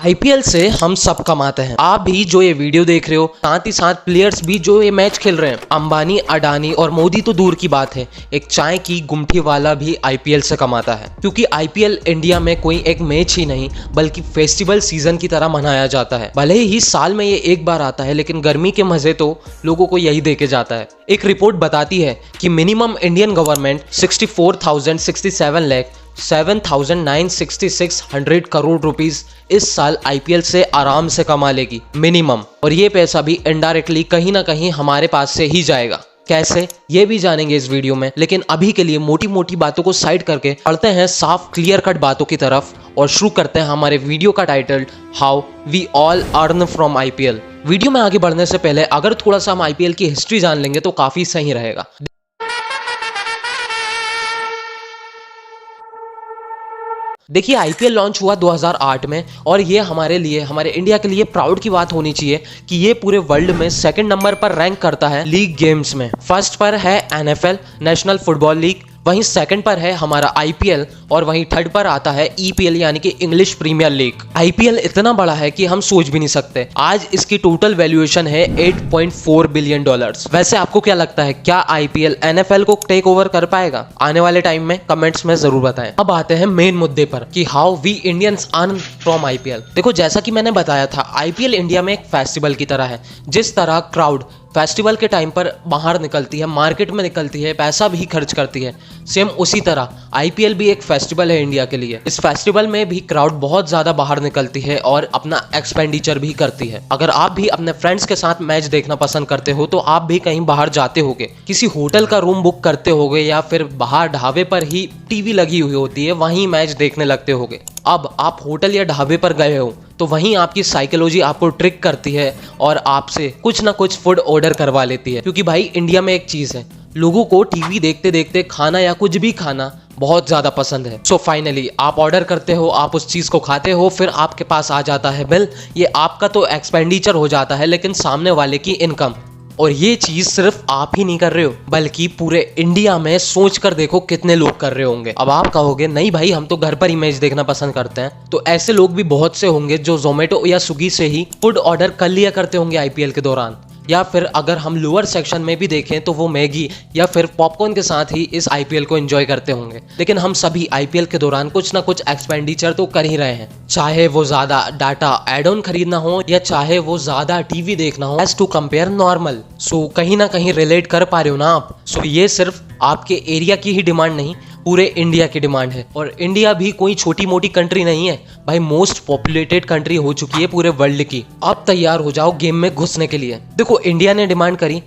IPL से हम सब कमाते हैं। आप भी जो ये वीडियो देख रहे हो, साथ ही साथ प्लेयर्स भी जो ये मैच खेल रहे हैं, अंबानी, अडानी और मोदी तो दूर की बात है, एक चाय की गुमटी वाला भी आईपीएल से कमाता है। क्योंकि आईपीएल इंडिया में कोई एक मैच ही नहीं बल्कि फेस्टिवल सीजन की तरह मनाया जाता है। भले ही साल में ये एक बार आता है, लेकिन गर्मी के मजे तो लोगों को यही देके जाता है। एक रिपोर्ट बताती है कि minimum Indian government 64,067 lakh 7,966 crore rupees इस साल आईपीएल से आराम से कमा लेगी मिनिमम, और ये पैसा भी इनडायरेक्टली कहीं ना कहीं हमारे पास से ही जाएगा। कैसे, ये भी जानेंगे इस वीडियो में। लेकिन अभी के लिए मोटी मोटी बातों को साइड करके पढ़ते हैं साफ क्लियर कट बातों की तरफ और शुरू करते हैं हमारे वीडियो का title, how we all earn from IPL. Video में आगे बढ़ने से पहले अगर थोड़ा सा हम आईपीएल की हिस्ट्री जान लेंगे तो काफी सही रहेगा। देखिए, आईपीएल लॉन्च हुआ 2008 में और ये हमारे लिए, हमारे इंडिया के लिए प्राउड की बात होनी चाहिए कि ये पूरे वर्ल्ड में सेकंड नंबर पर रैंक करता है लीग गेम्स में। फर्स्ट पर है एनएफएल, नेशनल फुटबॉल लीग, वहीं सेकंड पर है हमारा आईपीएल और वहीं थर्ड पर आता है ईपीएल यानी कि इंग्लिश प्रीमियर लीग। आईपीएल इतना बड़ा है कि हम सोच भी नहीं सकते। आज इसकी टोटल वैल्यूएशन है $8.4 बिलियन। वैसे आपको क्या लगता है, क्या आईपीएल एनएफएल को टेक ओवर कर पाएगा? आने वाले टाइम में कमेंट्स में जरूर बताएं। अब आते हैं मेन मुद्दे पर कि how we Indians earn from IPL. देखो, जैसा कि मैंने बताया था, आईपीएल इंडिया में एक फेस्टिवल की तरह है। जिस तरह क्राउड फेस्टिवल के टाइम पर बाहर निकलती है, मार्केट में निकलती है, पैसा भी खर्च करती है, सेम उसी तरह आईपीएल भी एक फेस्टिवल है इंडिया के लिए। इस फेस्टिवल में भी क्राउड बहुत ज्यादा बाहर निकलती है और अपना एक्सपेंडिचर भी करती है। अगर आप भी अपने फ्रेंड्स के साथ मैच देखना पसंद करते हो तो आप भी कहीं बाहर जाते होगे, किसी होटल का रूम बुक करते होगे या फिर बाहर ढाबे पर ही टीवी लगी हुई होती है, वहीं मैच देखने लगते होगे। अब आप होटल या ढाबे पर गए हो तो वहीं आपकी साइकोलॉजी आपको ट्रिक करती है और आपसे कुछ ना कुछ फूड ऑर्डर करवा लेती है। क्योंकि भाई, इंडिया में एक चीज है, लोगों को टीवी देखते देखते खाना या कुछ भी खाना बहुत ज्यादा पसंद है। सो फाइनली आप ऑर्डर करते हो, आप उस चीज को खाते हो, फिर आपके पास आ जाता है बिल। ये आपका तो एक्सपेंडिचर हो जाता है, लेकिन सामने वाले की इनकम। और ये चीज सिर्फ आप ही नहीं कर रहे हो, बल्कि पूरे इंडिया में सोच कर देखो कितने लोग कर रहे होंगे। अब आप कहोगे नहीं भाई, हम तो घर पर ही मैच देखना पसंद करते हैं। तो ऐसे लोग भी बहुत से होंगे जो जोमेटो या स्विगी से ही फूड ऑर्डर कर लिया करते होंगे आईपीएल के दौरान। या फिर अगर हम लोअर सेक्शन में भी देखें तो वो मैगी या फिर पॉपकॉर्न के साथ ही इस आईपीएल को एंजॉय करते होंगे। लेकिन हम सभी आईपीएल के दौरान कुछ ना कुछ एक्सपेंडिचर तो कर ही रहे हैं, चाहे वो ज्यादा डाटा एड ऑन खरीदना हो या चाहे वो ज्यादा टीवी देखना हो, एज टू कंपेयर नॉर्मल। सो कहीं ना कहीं रिलेट कर पा रहे हो ना आप? सो ये सिर्फ आपके एरिया की ही डिमांड नहीं, पूरे इंडिया की डिमांड है। और इंडिया भी कोई छोटी मोटी कंट्री नहीं है भाई, मोस्ट पॉपुलेटेड कंट्री हो चुकी है पूरे वर्ल्ड की। अब तैयार हो जाओ गेम में घुसने के लिए। देखो, इंडिया ने डिमांड करी,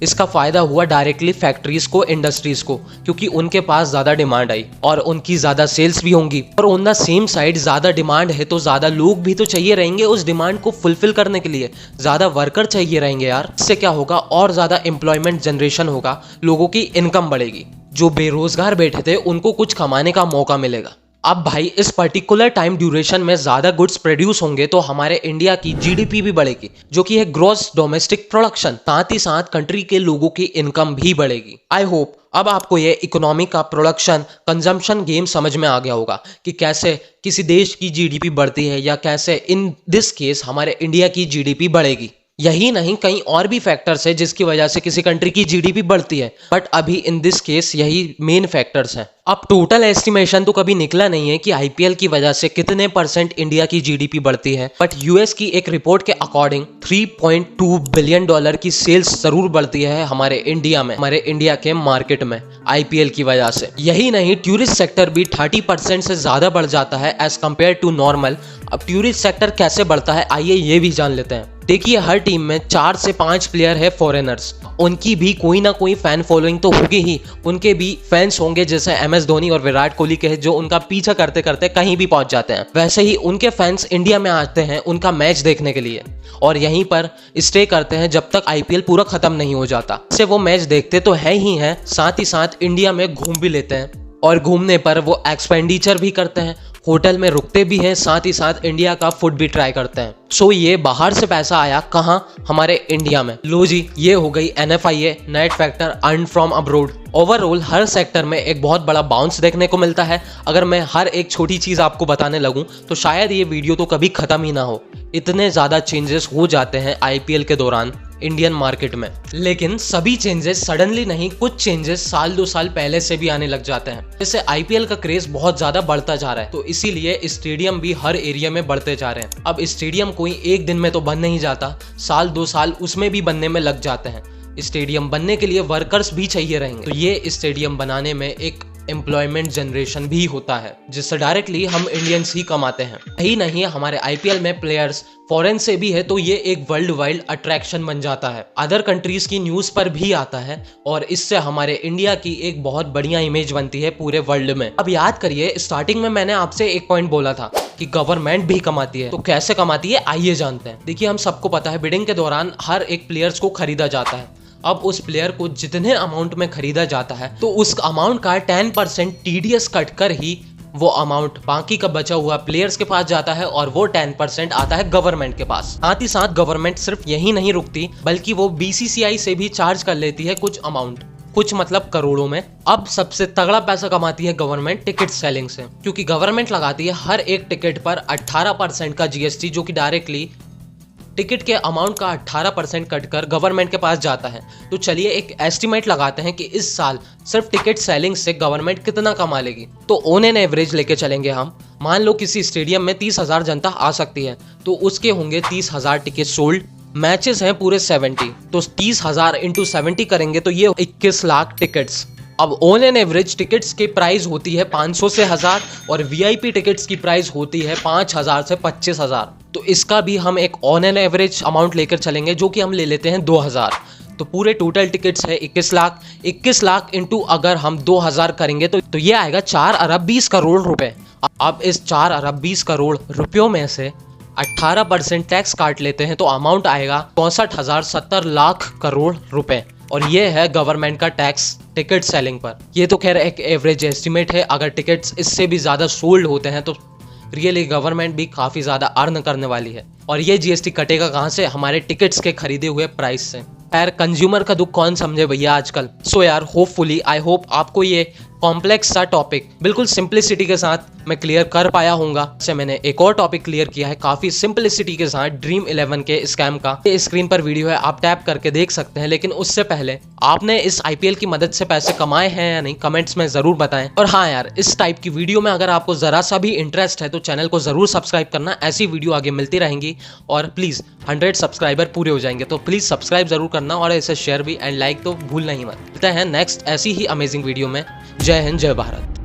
इसका फायदा हुआ डायरेक्टली फैक्ट्रीज को, इंडस्ट्रीज को, क्योंकि उनके पास ज्यादा डिमांड आई और उनकी ज्यादा सेल्स भी होंगी। और ऑन द सेम साइड ज्यादा डिमांड है तो ज्यादा लोग भी तो चाहिए रहेंगे उस डिमांड को फुलफिल करने के लिए, ज्यादा वर्कर चाहिए रहेंगे यार। इससे क्या होगा, और ज्यादा एम्प्लॉयमेंट जनरेशन होगा, लोगों की इनकम बढ़ेगी, जो बेरोजगार बैठे थे उनको कुछ कमाने का मौका मिलेगा। अब भाई, इस पर्टिकुलर टाइम ड्यूरेशन में ज्यादा गुड्स प्रोड्यूस होंगे तो हमारे इंडिया की जीडीपी भी बढ़ेगी, जो कि है ग्रॉस डोमेस्टिक प्रोडक्शन। साथ ही साथ कंट्री के लोगों की इनकम भी बढ़ेगी। आई होप अब आपको ये इकोनॉमी का प्रोडक्शन कंजम्पशन गेम समझ में आ गया होगा कि कैसे किसी देश की जीडीपी बढ़ती है या कैसे इन दिस केस हमारे इंडिया की जीडीपी बढ़ेगी। यही नहीं, कई और भी फैक्टर्स है जिसकी वजह से किसी कंट्री की जीडीपी बढ़ती है, बट अभी इन दिस केस यही मेन फैक्टर्स हैं। अब टोटल एस्टिमेशन तो कभी निकला नहीं है कि आईपीएल की वजह से कितने % इंडिया की जीडीपी बढ़ती है, बट यूएस की एक रिपोर्ट के अकॉर्डिंग $3.2 बिलियन की सेल्स जरूर बढ़ती है हमारे इंडिया में, हमारे इंडिया के मार्केट में आईपीएल की वजह से। यही नहीं, टूरिस्ट सेक्टर भी 30% से ज्यादा बढ़ जाता है एज कम्पेयर टू नॉर्मल। अब टूरिस्ट सेक्टर कैसे बढ़ता है, आइए ये भी जान लेते हैं। देखिए, हर टीम में 4 से 5 प्लेयर है फॉरेनर्स, उनकी भी कोई ना कोई फैन फॉलोइंग तो होगी ही, उनके भी फैंस होंगे जैसे एमएस धोनी और विराट कोहली के, जो उनका पीछा करते करते कहीं भी पहुंच जाते हैं। वैसे ही उनके फैंस इंडिया में आते हैं उनका मैच देखने के लिए और यहीं पर स्टे करते हैं जब तक आईपीएल पूरा खत्म नहीं हो जाता। इससे वो मैच देखते तो है ही हैं, साथ ही साथ इंडिया में घूम भी लेते हैं और घूमने पर वो एक्सपेंडिचर भी करते हैं, होटल में रुकते भी हैं, साथ ही साथ इंडिया का फूड भी ट्राई करते हैं। सो ये बाहर से पैसा आया कहाँ, हमारे इंडिया में। लो जी, ये हो गई NFIA net factor earn from abroad. Overall her sector में एक बहुत बड़ा बाउंस देखने को मिलता है। अगर मैं हर एक छोटी चीज आपको बताने लगूं तो शायद ये वीडियो तो कभी खत्म ही ना हो। इतने ज्यादा चेंजेस हो जाते हैं IPL के दौरान इंडियन मार्केट में। लेकिन सभी चेंजेस सडनली नहीं, कुछ चेंजेस साल 2 साल पहले से भी आने लग जाते हैं। जैसे IPL का क्रेज बहुत ज्यादा बढ़ता जा रहा है, तो इसीलिए स्टेडियम भी हर एरिया में बढ़ते जा रहे हैं। अब स्टेडियम कोई एक दिन में तो बन नहीं जाता, साल 2 साल उसमें भी बनने में लग जाते हैं। स्टेडियम बनने के लिए वर्कर्स भी चाहिए रहेंगे, तो ये स्टेडियम बनाने में एक एम्प्लॉयमेंट जनरेशन भी होता है, जिससे डायरेक्टली हम इंडियंस ही कमाते हैं। यही नहीं, हमारे IPL में प्लेयर्स फॉरेन से भी है, तो ये एक वर्ल्ड वाइड अट्रैक्शन बन जाता है। अदर कंट्रीज की न्यूज पर भी आता है और इससे हमारे इंडिया की एक बहुत बढ़िया इमेज बनती है पूरे वर्ल्ड में। अब याद करिए, स्टार्टिंग में मैंने आपसे एक पॉइंट बोला था कि गवर्नमेंट भी कमाती है। तो कैसे कमाती है, आइए जानते हैं। देखिए, हम सबको पता है बिडिंग के दौरान हर एक प्लेयर्स को खरीदा जाता है। अब उस प्लेयर को जितने अमाउंट में खरीदा जाता है, तो उस अमाउंट का 10% TDS कट कर ही वो अमाउंट बाकी का बचा हुआ प्लेयर्स के पास जाता है और वो 10% आता है गवर्नमेंट के पास। साथ ही साथ गवर्नमेंट सिर्फ यही नहीं रुकती, बल्कि वो BCCI से भी चार्ज कर लेती है कुछ अमाउंट, कुछ मतलब करोड़ों में। अब सबसे तगड़ा पैसा कमाती है गवर्नमेंट टिकट सेलिंग से, क्योंकि गवर्नमेंट लगाती है हर एक टिकट पर 18% का GST, जो कि डायरेक्टली टिकट के अमाउंट का 18% कटकर गवर्नमेंट के पास जाता है। तो चलिए एक एस्टिमेट लगाते हैं कि इस साल सिर्फ टिकट सेलिंग से गवर्नमेंट कितना कमा लेगी। तो ऑन एन एवरेज लेके चलेंगे हम। मान लो किसी स्टेडियम में 30,000 जनता आ सकती है, तो उसके होंगे 30,000 टिकट सोल्ड। मैचेस हैं पूरे 70, तो 30,000 इंटू 70 करेंगे तो ये 21 लाख टिकट्स। अब ऑन एन एवरेज टिकट्स की प्राइस होती है 500 से 1000 और VIP टिकट्स की प्राइस होती है 5000 से 25,000। तो इसका भी हम एक ऑन एन एवरेज अमाउंट लेकर चलेंगे, जो कि हम ले लेते हैं 2000। तो पूरे टोटल टिकट्स है 21 लाख। 21 लाख इंटू अगर हम 2000 करेंगे तो ये आएगा 4 अरब 20 करोड़ रुपए। अब इस 4 अरब 20 करोड़ रुपयों में से 18% टैक्स काट लेते हैं, तो अमाउंट आएगा 64,070 लाख करोड़ रुपए। और ये है गवर्नमेंट का टैक्स टिकट सेलिंग पर। ये तो खैर एक एवरेज एस्टिमेट है, अगर टिकट्स इससे भी ज्यादा सोल्ड होते हैं तो रियली गवर्नमेंट भी काफी ज्यादा अर्न करने वाली है। और ये GST कटेगा कहाँ से, हमारे टिकट्स के खरीदे हुए प्राइस से। यार, कंज्यूमर का दुख कौन समझे भैया आजकल। सो यार, होपफुली आई होप आपको ये कॉम्प्लेक्स सा टॉपिक बिल्कुल सिंप्लिसिटी के साथ मैं क्लियर कर पाया हूँगा। से मैंने एक और टॉपिक क्लियर किया है काफी सिंप्लिसिटी के साथ, ड्रीम 11 के स्कैम का। ये स्क्रीन पर वीडियो है, आप टैप करके देख सकते हैं। लेकिन उससे पहले आपने इस IPL की मदद से पैसे कमाए हैं या नहीं, कमेंट्स में जरूर बताएं। और हाँ यार, इस टाइप की वीडियो में अगर आपको जरा सा भी इंटरेस्ट है तो चैनल को जरूर सब्सक्राइब करना, ऐसी वीडियो आगे मिलती रहेंगी। और प्लीज 100 सब्सक्राइबर पूरे हो जाएंगे तो प्लीज सब्सक्राइब जरूर करना और इसे शेयर भी एंड लाइक तो भूलना ही मत। मिलते हैं नेक्स्ट ऐसी ही अमेजिंग वीडियो में। जय हिंद, जय भारत।